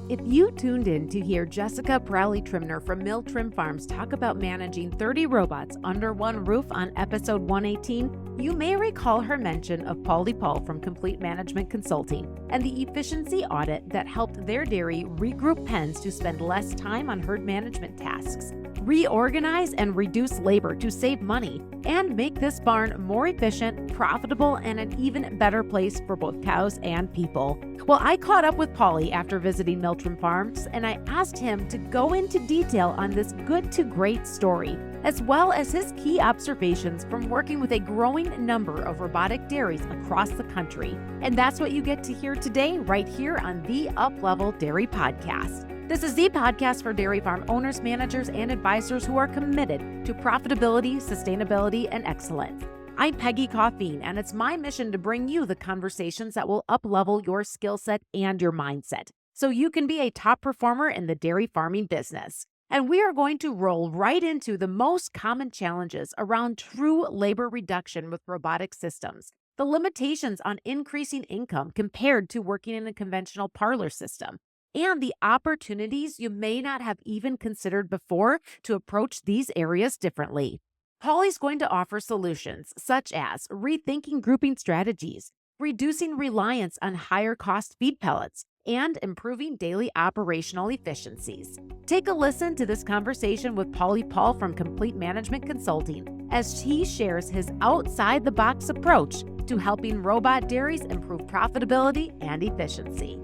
If you tuned in to hear Jessica Pralle Trimner from Miltrim Farms talk about managing 30 robots under one roof on episode 118, you may recall her mention of Pauly Paul from Complete Management Consulting and the efficiency audit that helped their dairy regroup pens to spend less time on herd management tasks, reorganize and reduce labor to save money, and make this barn more efficient, profitable, and an even better place for both cows and people. Well, I caught up with Pauly after visiting Miltrim Farms, and I asked him to go into detail on this good to great story, as well as his key observations from working with a growing number of robotic dairies across the country. And that's what you get to hear today, right here on the Up-Level Dairy Podcast. This is the podcast for dairy farm owners, managers, and advisors who are committed to profitability, sustainability, and excellence. I'm Peggy Coffeen, and it's my mission to bring you the conversations that will up-level your skill set and your mindset so you can be a top performer in the dairy farming business. And we are going to roll right into the most common challenges around true labor reduction with robotic systems, the limitations on increasing income compared to working in a conventional parlor system, and the opportunities you may not have even considered before to approach these areas differently. Pauly's going to offer solutions such as rethinking grouping strategies, reducing reliance on higher cost feed pellets, and improving daily operational efficiencies. Take a listen to this conversation with Pauly Paul from Complete Management Consulting as he shares his outside-the-box approach to helping robot dairies improve profitability and efficiency.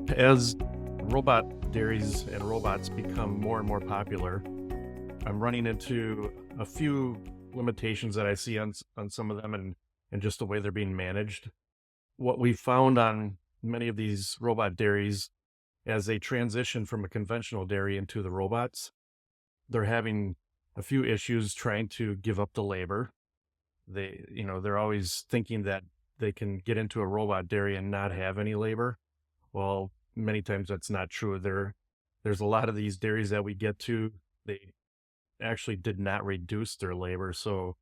As robot dairies and robots become more and more popular, I'm running into a few limitations that I see on some of them and just the way they're being managed. What we found on many of these robot dairies, as they transition from a conventional dairy into the robots, they're having a few issues trying to give up the labor. They're always thinking that they can get into a robot dairy and not have any labor. Well, many times that's not true. There's a lot of these dairies that we get to, they actually did not reduce their labor. So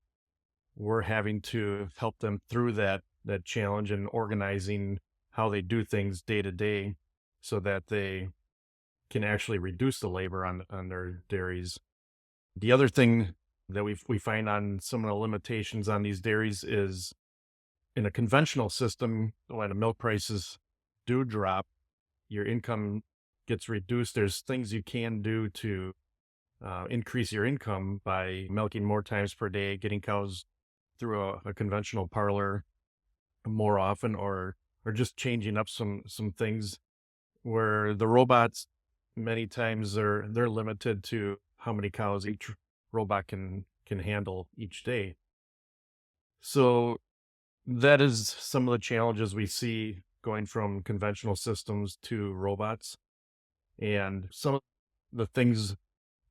we're having to help them through that challenge and organizing how they do things day to day so that they can actually reduce the labor on their dairies. The other thing that we find on some of the limitations on these dairies is in a conventional system, when the milk prices do drop, your income gets reduced. There's things you can do to increase your income by milking more times per day, getting cows through a conventional parlor more often, or just changing up some things where the robots, many times they're limited to how many cows each robot can handle each day. So that is some of the challenges we see going from conventional systems to robots. And some of the things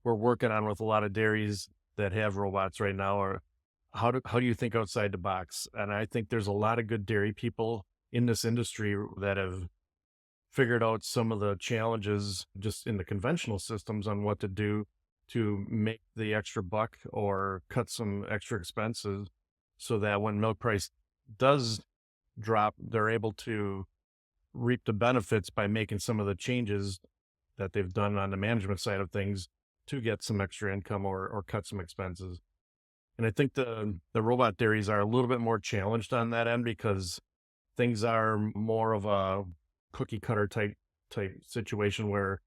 we're working on with a lot of dairies that have robots right now are how do you think outside the box? And I think there's a lot of good dairy people in this industry that have figured out some of the challenges just in the conventional systems on what to do to make the extra buck or cut some extra expenses so that when milk price does drop, they're able to reap the benefits by making some of the changes that they've done on the management side of things to get some extra income or cut some expenses. And I think the robot dairies are a little bit more challenged on that end because things are more of a cookie cutter type situation where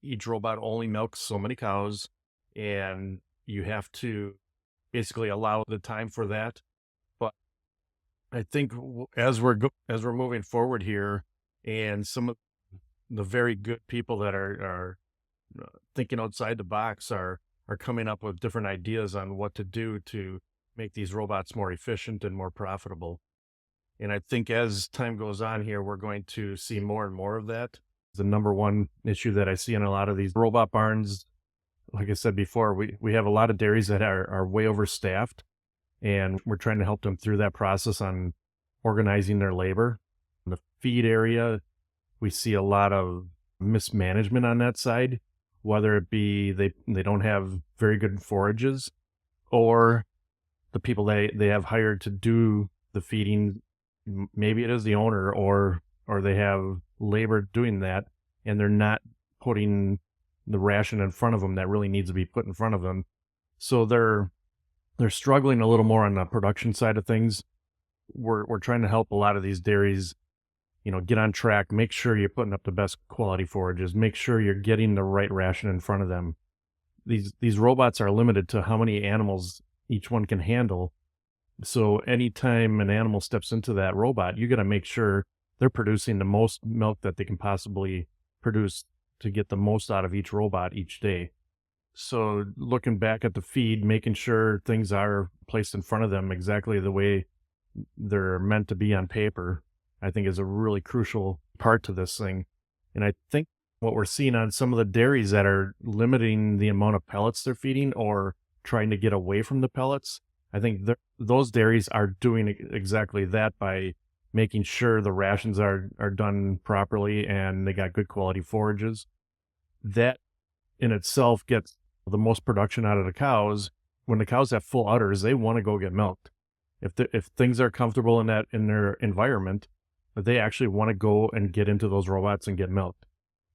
each robot only milks so many cows and you have to basically allow the time for that. But I think as we're moving forward here, and some of the very good people that are thinking outside the box are coming up with different ideas on what to do to make these robots more efficient and more profitable. And I think as time goes on here, we're going to see more and more of that. The number one issue that I see in a lot of these robot barns, like I said before, we have a lot of dairies that are way overstaffed, and we're trying to help them through that process on organizing their labor. In the feed area, we see a lot of mismanagement on that side, whether it be they don't have very good forages, or the people they have hired to do the feeding, maybe it is the owner or they have labor doing that, and they're not putting the ration in front of them that really needs to be put in front of them. So they're struggling a little more on the production side of things. We're trying to help a lot of these dairies, get on track, make sure you're putting up the best quality forages, make sure you're getting the right ration in front of them. These robots are limited to how many animals each one can handle. So anytime an animal steps into that robot, you got to make sure they're producing the most milk that they can possibly produce to get the most out of each robot each day. So looking back at the feed, making sure things are placed in front of them exactly the way they're meant to be on paper, I think is a really crucial part to this thing. And I think what we're seeing on some of the dairies that are limiting the amount of pellets they're feeding or trying to get away from the pellets, I think those dairies are doing exactly that by making sure the rations are done properly and they got good quality forages. That in itself gets the most production out of the cows. When the cows have full udders, they want to go get milked. If things are comfortable in their environment, they actually want to go and get into those robots and get milked.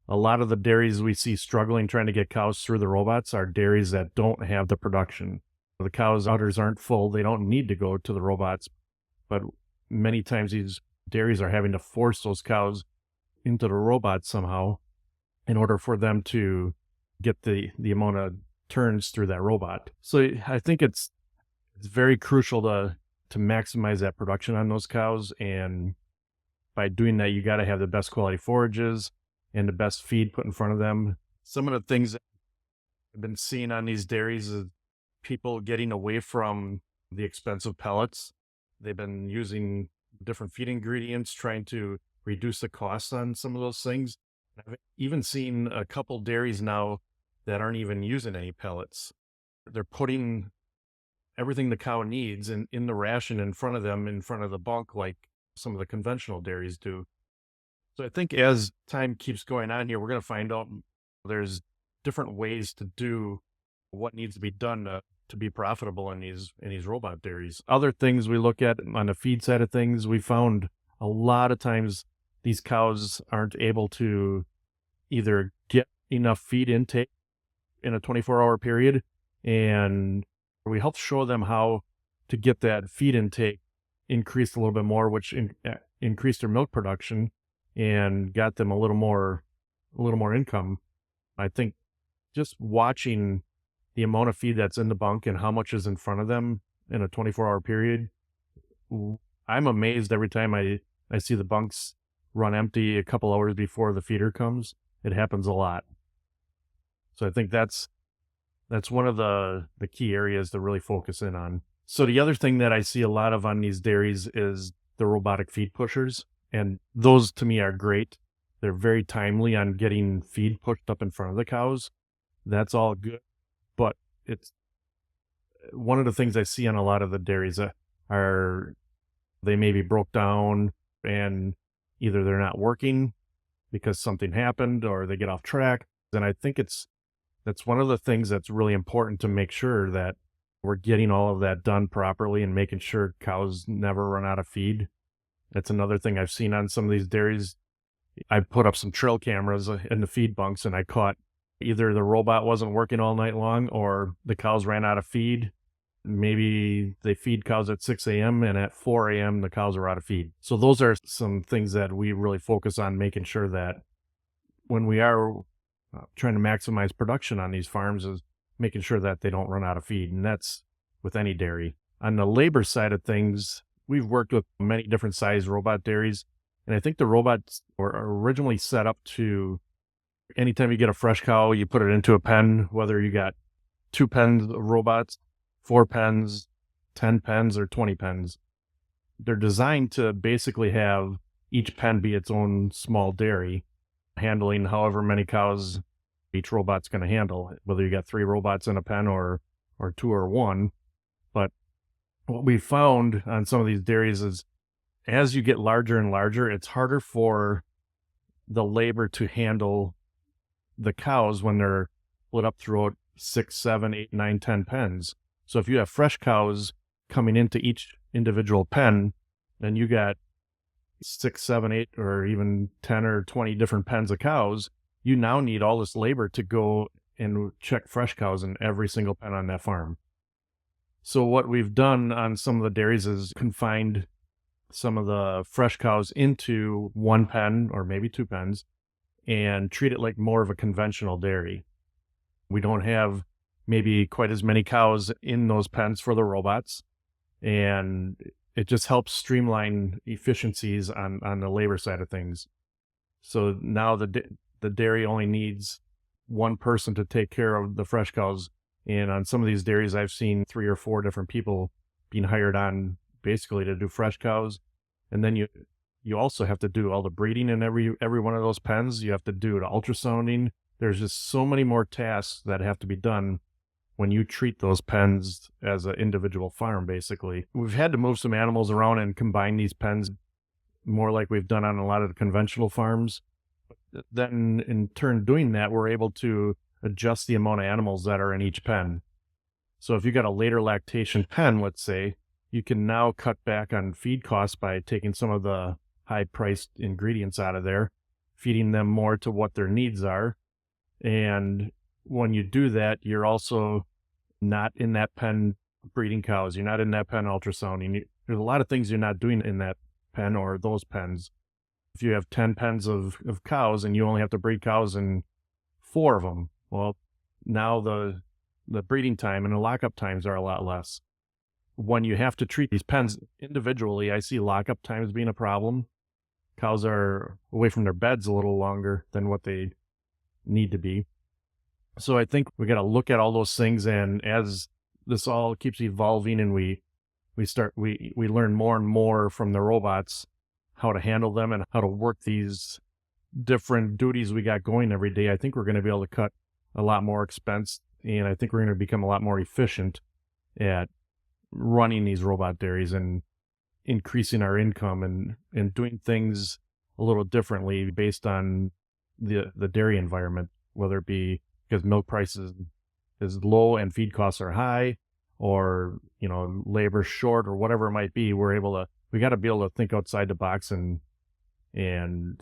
A lot of the dairies we see struggling trying to get cows through the robots are dairies that don't have the production. The cows' udders aren't full. They don't need to go to the robots. But many times these dairies are having to force those cows into the robots somehow in order for them to get the amount of turns through that robot. So I think it's very crucial to maximize that production on those cows. And by doing that, you got to have the best quality forages and the best feed put in front of them. Some of the things that I've been seeing on these dairies is people getting away from the expensive pellets. They've been using different feed ingredients, trying to reduce the costs on some of those things. I've even seen a couple dairies now that aren't even using any pellets. They're putting everything the cow needs in the ration in front of them, in front of the bunk, like some of the conventional dairies do. So I think as time keeps going on here, we're going to find out there's different ways to do what needs to be done to be profitable in these robot dairies. Other things we look at on the feed side of things, we found a lot of times these cows aren't able to either get enough feed intake in a 24-hour period, and we help show them how to get that feed intake increased a little bit more, which increased their milk production and got them a little more income. I think just watching the amount of feed that's in the bunk and how much is in front of them in a 24-hour period, I'm amazed every time I see the bunks run empty a couple hours before the feeder comes. It happens a lot. So I think that's one of the key areas to really focus in on. So the other thing that I see a lot of on these dairies is the robotic feed pushers. And those to me are great. They're very timely on getting feed pushed up in front of the cows. That's all good. But it's one of the things I see on a lot of the dairies are they maybe broke down and either they're not working because something happened or they get off track. And I think that's one of the things that's really important to make sure that we're getting all of that done properly and making sure cows never run out of feed. That's another thing I've seen on some of these dairies. I put up some trail cameras in the feed bunks and I caught either the robot wasn't working all night long or the cows ran out of feed. Maybe they feed cows at 6 a.m. and at 4 a.m. the cows are out of feed. So those are some things that we really focus on, making sure that when we are trying to maximize production on these farms is making sure that they don't run out of feed. And that's with any dairy. On the labor side of things, we've worked with many different size robot dairies. And I think the robots were originally set up to, anytime you get a fresh cow, you put it into a pen, whether you got 2 pens of robots, 4 pens, 10 pens, or 20 pens. They're designed to basically have each pen be its own small dairy, handling however many cows each robot's going to handle, whether you got 3 robots in a pen or 2 or 1. But what we found on some of these dairies is as you get larger and larger, it's harder for the labor to handle the cows when they're split up throughout 6, 7, 8, 9, 10 pens. So if you have fresh cows coming into each individual pen, then you got 6, 7, 8, or even 10 or 20 different pens of cows. you now need all this labor to go and check fresh cows in every single pen on that farm. So what we've done on some of the dairies is confined some of the fresh cows into one pen or maybe two pens and treat it like more of a conventional dairy. We don't have maybe quite as many cows in those pens for the robots, and it just helps streamline efficiencies on the labor side of things. So now the dairy only needs one person to take care of the fresh cows. And on some of these dairies, I've seen 3 or 4 different people being hired on basically to do fresh cows. And then you also have to do all the breeding in every one of those pens. You have to do the ultrasounding. There's just so many more tasks that have to be done when you treat those pens as an individual farm, basically. We've had to move some animals around and combine these pens more like we've done on a lot of the conventional farms. Then in turn doing that, we're able to adjust the amount of animals that are in each pen. So if you got a later lactation pen, let's say, you can now cut back on feed costs by taking some of the high-priced ingredients out of there, feeding them more to what their needs are. And when you do that, you're also not in that pen breeding cows. You're not in that pen ultrasounding. There's a lot of things you're not doing in that pen or those pens. If you have 10 pens of cows and you only have to breed cows in 4 of them, well, now the breeding time and the lockup times are a lot less. When you have to treat these pens individually, I see lockup times being a problem. Cows are away from their beds a little longer than what they need to be. So I think we got to look at all those things, and as this all keeps evolving and we learn more and more from the robots how to handle them and how to work these different duties we got going every day, I think we're going to be able to cut a lot more expense, and I think we're going to become a lot more efficient at running these robot dairies and increasing our income and doing things a little differently based on the dairy environment, whether it be because milk prices is low and feed costs are high, or labor short, or whatever it might be. We got to be able to think outside the box and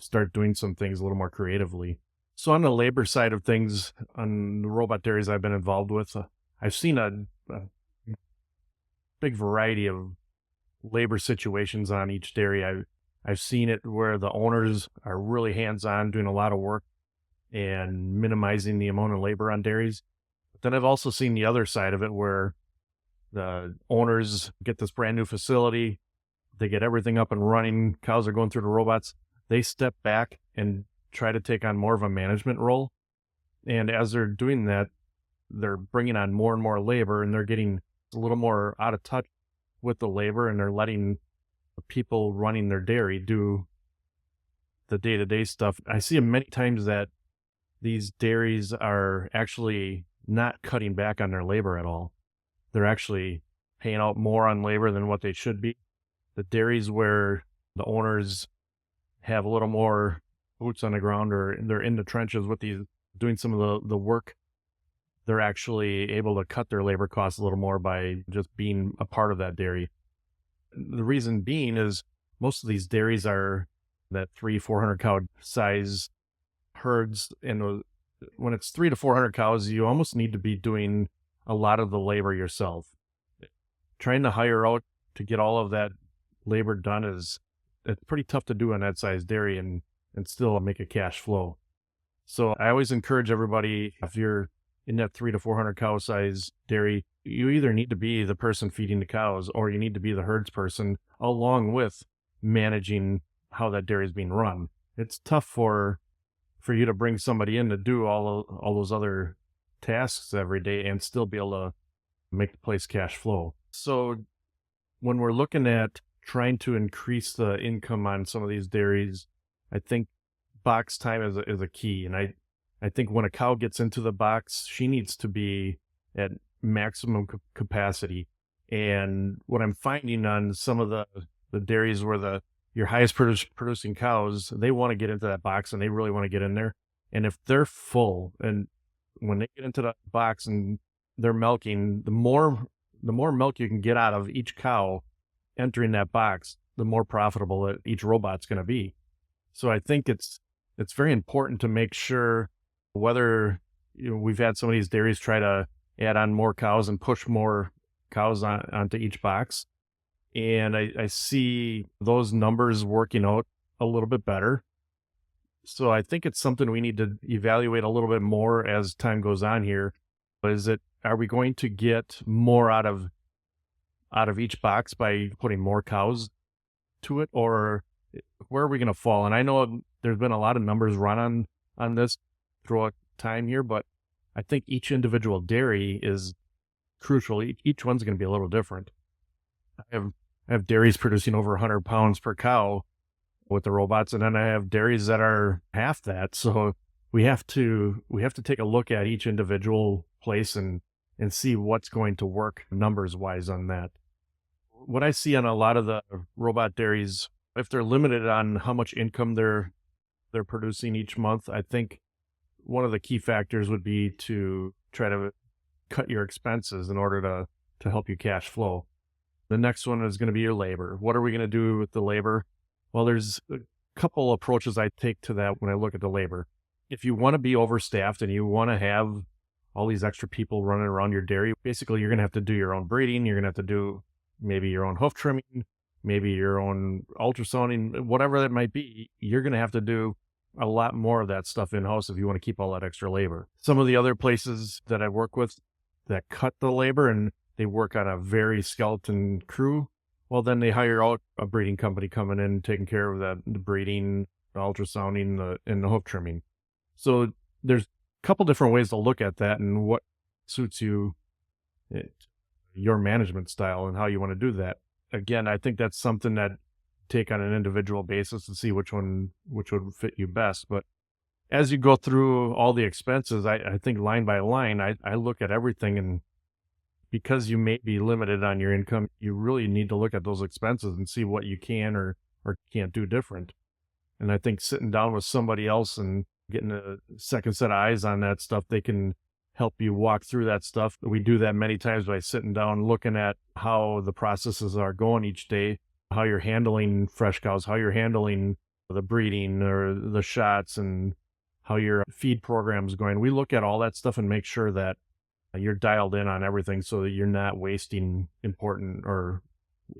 start doing some things a little more creatively. So on the labor side of things, on the robot dairies I've been involved with, I've seen a big variety of labor situations on each dairy. I've seen it where the owners are really hands-on, doing a lot of work and minimizing the amount of labor on dairies. But then I've also seen the other side of it where the owners get this brand new facility, they get everything up and running, cows are going through the robots, they step back and try to take on more of a management role. And as they're doing that, they're bringing on more and more labor, and they're getting a little more out of touch with the labor, and they're letting the people running their dairy do the day-to-day stuff. I see many times that these dairies are actually not cutting back on their labor at all. They're actually paying out more on labor than what they should be. The dairies where the owners have a little more boots on the ground, or they're in the trenches with these, doing some of the work, they're actually able to cut their labor costs a little more by just being a part of that dairy. The reason being is most of these dairies are that 300-400 cow size herds, and when it's 300 to 400 cows, you almost need to be doing a lot of the labor yourself. Trying to hire out to get all of that labor done it's pretty tough to do on that size dairy and still make a cash flow. So I always encourage everybody, if you're in that 300 to 400 cow size dairy, you either need to be the person feeding the cows, or you need to be the herds person, along with managing how that dairy is being run. It's tough for you to bring somebody in to do all those other tasks every day and still be able to make the place cash flow. So when we're looking at trying to increase the income on some of these dairies, I think box time is a key. And I think when a cow gets into the box, she needs to be at maximum capacity. And what I'm finding on some of the dairies where your highest producing cows, they want to get into that box and they really want to get in there. And if they're full, and when they get into the box and they're milking, the more milk you can get out of each cow entering that box, the more profitable that each robot's going to be. So I think it's it's very important to make sure whether we've had some of these dairies try to add on more cows and push more cows onto each box. And I see those numbers working out a little bit better. So I think it's something we need to evaluate a little bit more as time goes on here. Are we going to get more out of each box by putting more cows to it, or where are we going to fall? And I know there's been a lot of numbers run on this throughout time here, but I think each individual dairy is crucial. Each one's going to be a little different. I have dairies producing over 100 pounds per cow with the robots, and then I have dairies that are half that. So we have to take a look at each individual place and see what's going to work numbers wise on that. What I see on a lot of the robot dairies, if they're limited on how much income they're producing each month, I think one of the key factors would be to try to cut your expenses in order to help you cash flow. The next one is going to be your labor. What are we going to do with the labor? Well, there's a couple approaches I take to that when I look at the labor. If you want to be overstaffed and you want to have all these extra people running around your dairy, basically you're going to have to do your own breeding. You're going to have to do maybe your own hoof trimming, maybe your own ultrasounding, whatever that might be. You're going to have to do a lot more of that stuff in-house if you want to keep all that extra labor. Some of the other places that I work with that cut the labor and they work on a very skeleton crew, well, then they hire out a breeding company coming in, taking care of the breeding, the ultrasounding, and the hoof trimming. So there's a couple different ways to look at that and what suits you, your management style and how you want to do that. Again, I think that's something that take on an individual basis and see which would fit you best. But as you go through all the expenses, I think line by line, I look at everything, and because you may be limited on your income, you really need to look at those expenses and see what you can or can't do different. And I think sitting down with somebody else and getting a second set of eyes on that stuff, they can help you walk through that stuff. We do that many times by sitting down, looking at how the processes are going each day, how you're handling fresh cows, how you're handling the breeding or the shots, and how your feed program is going. We look at all that stuff and make sure that you're dialed in on everything so that you're not wasting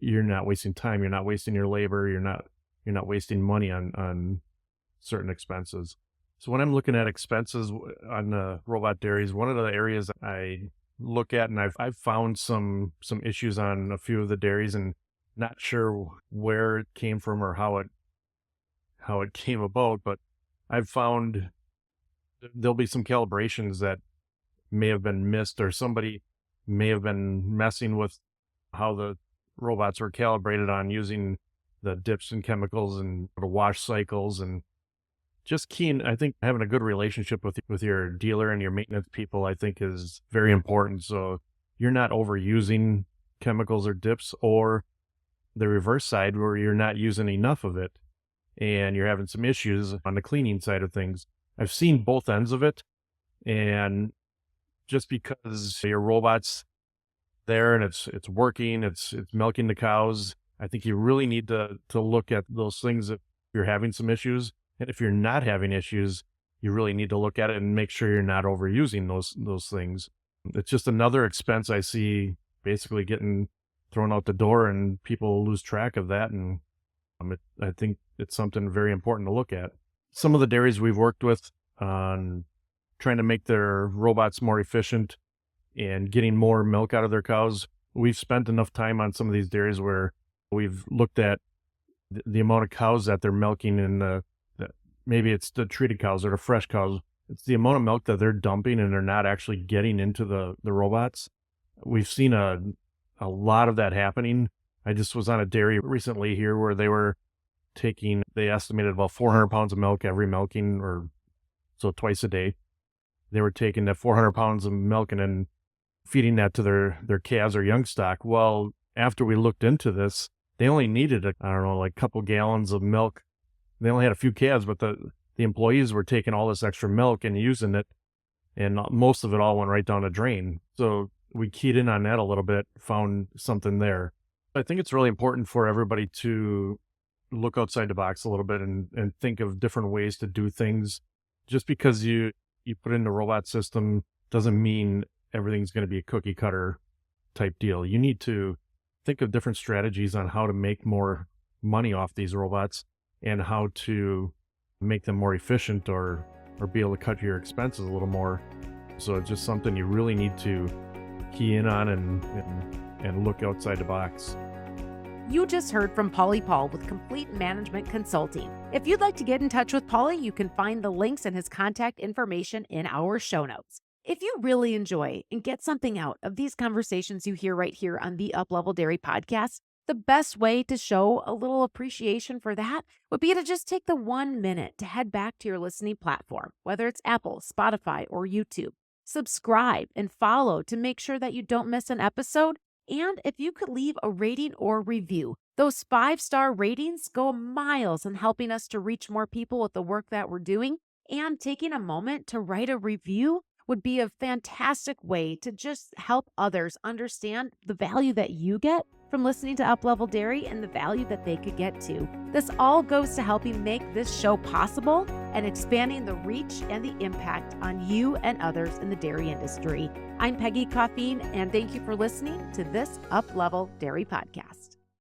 you're not wasting time, you're not wasting your labor, you're not wasting money on certain expenses. So when I'm looking at expenses on the robot dairies, one of the areas I look at, and I've found some issues on a few of the dairies and not sure where it came from or how it came about, but I've found there'll be some calibrations that may have been missed, or somebody may have been messing with how the robots were calibrated on using the dips and chemicals and the wash cycles. And just I think having a good relationship with your dealer and your maintenance people, I think, is very important. So you're not overusing chemicals or dips, or the reverse side where you're not using enough of it and you're having some issues on the cleaning side of things. I've seen both ends of it, and just because your robot's there and it's working, it's milking the cows, I think you really need to look at those things if you're having some issues. And if you're not having issues, you really need to look at it and make sure you're not overusing those things. It's just another expense I see basically getting thrown out the door, and people lose track of that. And I think it's something very important to look at. Some of the dairies we've worked with on trying to make their robots more efficient and getting more milk out of their cows, we've spent enough time on some of these dairies where we've looked at the amount of cows that they're milking, and maybe it's the treated cows or the fresh cows. It's the amount of milk that they're dumping and they're not actually getting into the robots. We've seen a lot of that happening. I just was on a dairy recently here where they estimated about 400 pounds of milk every milking, or so twice a day. They were taking that 400 pounds of milk and then feeding that to their calves or young stock. Well, after we looked into this, they only needed like a couple gallons of milk. They only had a few calves, but the employees were taking all this extra milk and using it, and most of it all went right down the drain. So we keyed in on that a little bit, found something there. I think it's really important for everybody to look outside the box a little bit and think of different ways to do things. Just because you put in the robot system doesn't mean everything's going to be a cookie cutter type deal. You need to think of different strategies on how to make more money off these robots and how to make them more efficient or be able to cut your expenses a little more. So it's just something you really need to key in on and look outside the box. You just heard from Pauly Paul with Complete Management Consulting. If you'd like to get in touch with Pauly, you can find the links and his contact information in our show notes. If you really enjoy and get something out of these conversations you hear right here on the Up-Level Dairy podcast, the best way to show a little appreciation for that would be to just take the 1 minute to head back to your listening platform, whether it's Apple, Spotify, or YouTube. Subscribe and follow to make sure that you don't miss an episode. And if you could leave a rating or review, those 5-star ratings go miles in helping us to reach more people with the work that we're doing. And taking a moment to write a review would be a fantastic way to just help others understand the value that you get from listening to Up-Level Dairy and the value that they could get too. This all goes to helping make this show possible and expanding the reach and the impact on you and others in the dairy industry. I'm Peggy Coffeen, and thank you for listening to this Up-Level Dairy podcast.